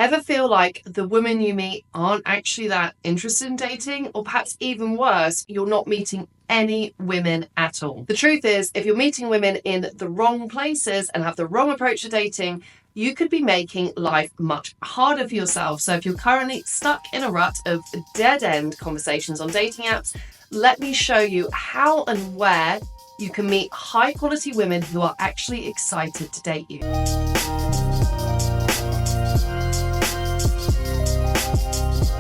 Ever feel like the women you meet aren't actually that interested in dating? Or perhaps even worse, you're not meeting any women at all? The truth is, if you're meeting women in the wrong places and have the wrong approach to dating, you could be making life much harder for yourself. So if you're currently stuck in a rut of dead-end conversations on dating apps, let me show you how and where you can meet high-quality women who are actually excited to date you.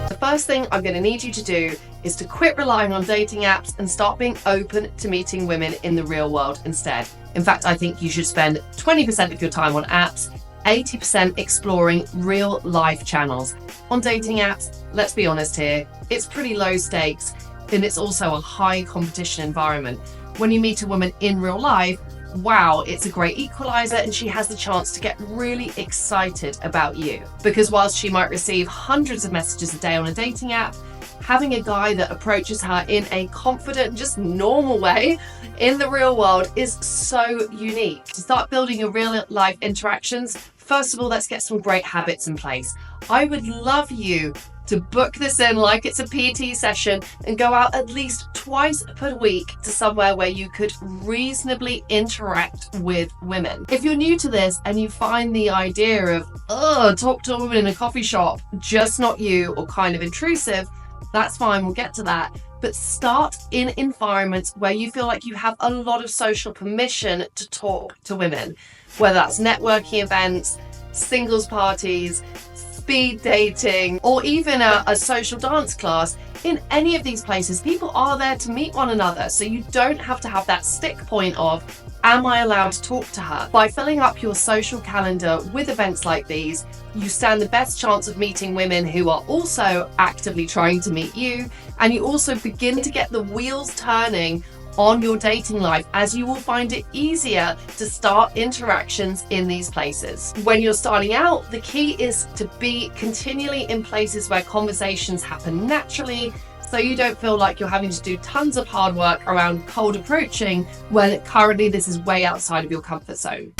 The first thing I'm going to need you to do is to quit relying on dating apps and start being open to meeting women in the real world instead. In fact, I think you should spend 20% of your time on apps, 80% exploring real life channels. On dating apps, let's be honest here, it's pretty low stakes and it's also a high competition environment. When you meet a woman in real life, wow, it's a great equalizer and she has the chance to get really excited about you. Because whilst she might receive hundreds of messages a day on a dating app, having a guy that approaches her in a confident, just normal way in the real world is so unique. To start building your real life interactions, first of all, let's get some great habits in place. I would love you to book this in like it's a PT session and go out at least twice per week to somewhere where you could reasonably interact with women. If you're new to this and you find the idea of, talk to a woman in a coffee shop, just not you or kind of intrusive, that's fine, we'll get to that. But start in environments where you feel like you have a lot of social permission to talk to women, whether that's networking events, singles parties, speed dating, or even a social dance class. In any of these places, people are there to meet one another, so you don't have to have that stick point of, am I allowed to talk to her? By filling up your social calendar with events like these, you stand the best chance of meeting women who are also actively trying to meet you, and you also begin to get the wheels turning on your dating life, as you will find it easier to start interactions in these places. When you're starting out, the key is to be continually in places where conversations happen naturally, so you don't feel like you're having to do tons of hard work around cold approaching when currently this is way outside of your comfort zone.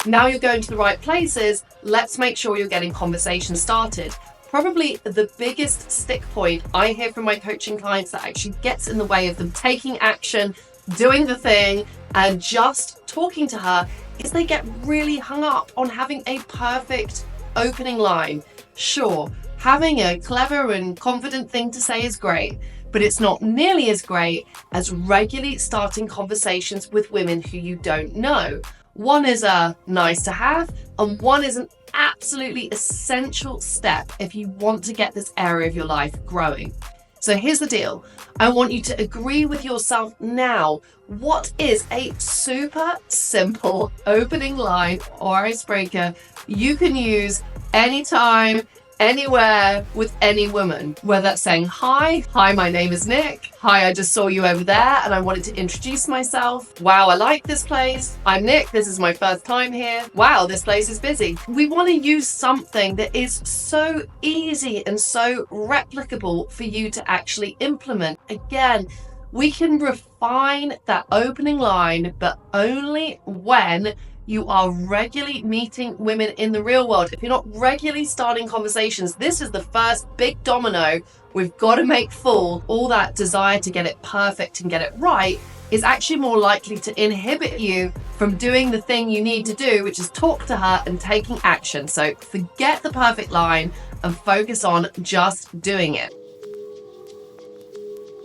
Now you're going to the right places, let's make sure you're getting conversations started. Probably the biggest stick point I hear from my coaching clients that actually gets in the way of them taking action, doing the thing, and just talking to her is they get really hung up on having a perfect opening line. Sure, having a clever and confident thing to say is great, but it's not nearly as great as regularly starting conversations with women who you don't know. One is a nice to have, and one is an absolutely essential step if you want to get this area of your life growing. So here's the deal. I want you to agree with yourself now. What is a super simple opening line or icebreaker you can use anytime, anywhere, with any woman? Whether that's saying, hi, my name is Nick. Hi, I just saw you over there and I wanted to introduce myself. Wow, I like this place. I'm Nick, this is my first time here. Wow, this place is busy. We want to use something that is so easy and so replicable for you to actually implement. Again, we can refine that opening line, but only when you are regularly meeting women in the real world. If you're not regularly starting conversations, this is the first big domino we've got to make fall. All that desire to get it perfect and get it right is actually more likely to inhibit you from doing the thing you need to do, which is talk to her and taking action. So forget the perfect line and focus on just doing it.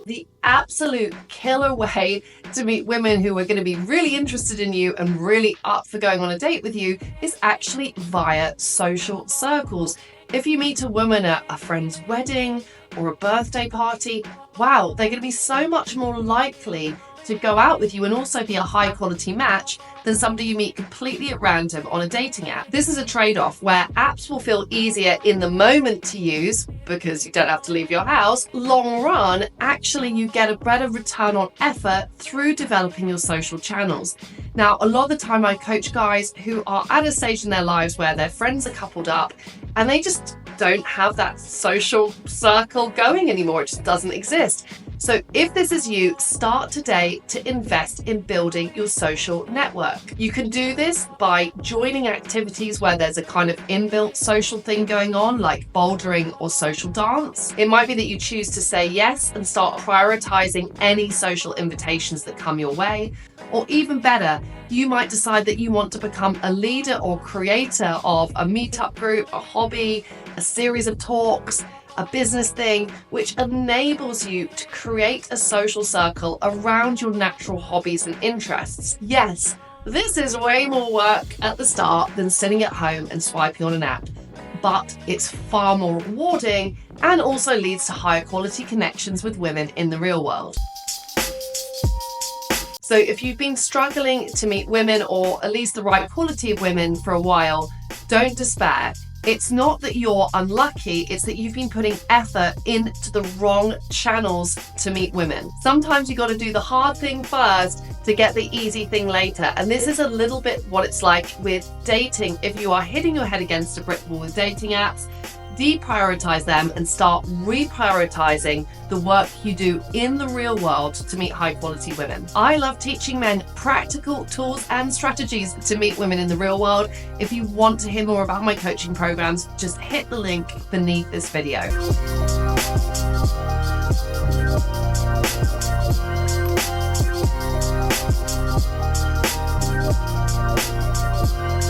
The absolute killer way to meet women who are going to be really interested in you and really up for going on a date with you is actually via social circles. If you meet a woman at a friend's wedding or a birthday party, wow, they're going to be so much more likely to go out with you and also be a high quality match than somebody you meet completely at random on a dating app. This is a trade-off where apps will feel easier in the moment to use because you don't have to leave your house. Long run, actually you get a better return on effort through developing your social channels. Now, a lot of the time I coach guys who are at a stage in their lives where their friends are coupled up and they just don't have that social circle going anymore. It just doesn't exist. So if this is you, start today to invest in building your social network. You can do this by joining activities where there's a kind of inbuilt social thing going on, like bouldering or social dance. It might be that you choose to say yes and start prioritizing any social invitations that come your way. Or even better, you might decide that you want to become a leader or creator of a meetup group, a hobby, a series of talks, a business thing, which enables you to create a social circle around your natural hobbies and interests. Yes, this is way more work at the start than sitting at home and swiping on an app, but it's far more rewarding and also leads to higher quality connections with women in the real world. So if you've been struggling to meet women, or at least the right quality of women, for a while, don't despair. It's not that you're unlucky, it's that you've been putting effort into the wrong channels to meet women. Sometimes you got to do the hard thing first to get the easy thing later. And this is a little bit what it's like with dating. If you are hitting your head against a brick wall with dating apps, deprioritize them and start reprioritizing the work you do in the real world to meet high quality women. I love teaching men practical tools and strategies to meet women in the real world. If you want to hear more about my coaching programs, just hit the link beneath this video.